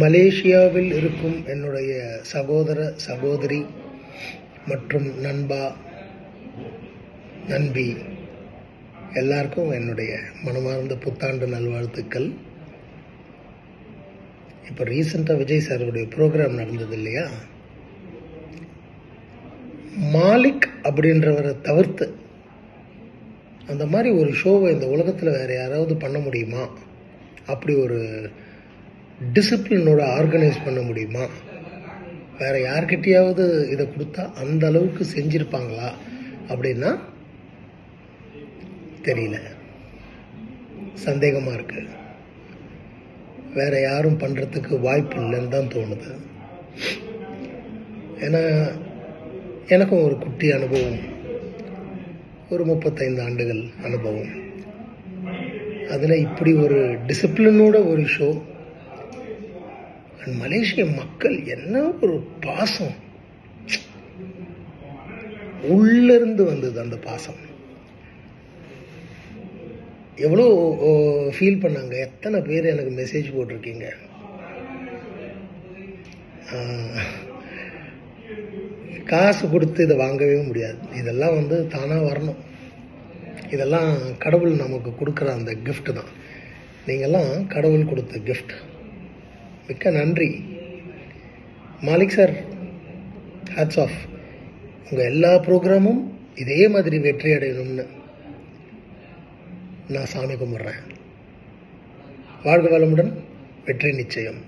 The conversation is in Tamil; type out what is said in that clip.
மலேசியாவில் இருக்கும் என்னுடைய சகோதர சகோதரி மற்றும் நண்பா நண்பி எல்லாருக்கும் என்னுடைய மனமார்ந்த புத்தாண்டு நல்வாழ்த்துக்கள். இப்போ ரீசெண்டாக விஜய் சாருடைய ப்ரோக்ராம் நடந்தது இல்லையா, மாலிக் அப்படின்றவரை தவிர்த்து அந்த மாதிரி ஒரு ஷோவை இந்த உலகத்தில் வேறு யாராவது பண்ண முடியுமா? அப்படி ஒரு டிசிப்ளினோட ஆர்கனைஸ் பண்ண முடியுமா? வேறு யார்கிட்டையாவது இதை கொடுத்தா அந்த அளவுக்கு செஞ்சுருப்பாங்களா அப்படின்னா தெரியல, சந்தேகமாக இருக்குது. வேறு யாரும் பண்ணுறதுக்கு வாய்ப்பு இல்லைன்னு தான் தோணுது. ஏன்னா எனக்கும் ஒரு குட்டி அனுபவம், ஒரு 35 ஆண்டுகள் அனுபவம். அதில் இப்படி ஒரு டிசிப்ளினோட ஒரு ஷோ, மலேசிய மக்கள் என்ன ஒரு பாசம், உள்ளிருந்து வந்தது அந்த பாசம். எவ்வளோ ஃபீல் பண்ணாங்க, எத்தனை பேர் எனக்கு மெசேஜ் போட்டிருக்கீங்க. காசு கொடுத்து இதை வாங்கவே முடியாது, இதெல்லாம் தானாக வரணும். இதெல்லாம் கடவுள் நமக்கு கொடுக்குற அந்த கிஃப்ட் தான். நீங்கள்லாம் கடவுள் கொடுத்த கிஃப்ட். மிக்க நன்றி மாலிக் சார், ஹேட்ஸ் ஆஃப். உங்கள் எல்லா ப்ரோக்ராமும் இதே மாதிரி வெற்றி அடையணும்னு நான் சாமி கும்பிட்றேன். வாழ்க வளமுடன், வெற்றி நிச்சயம்.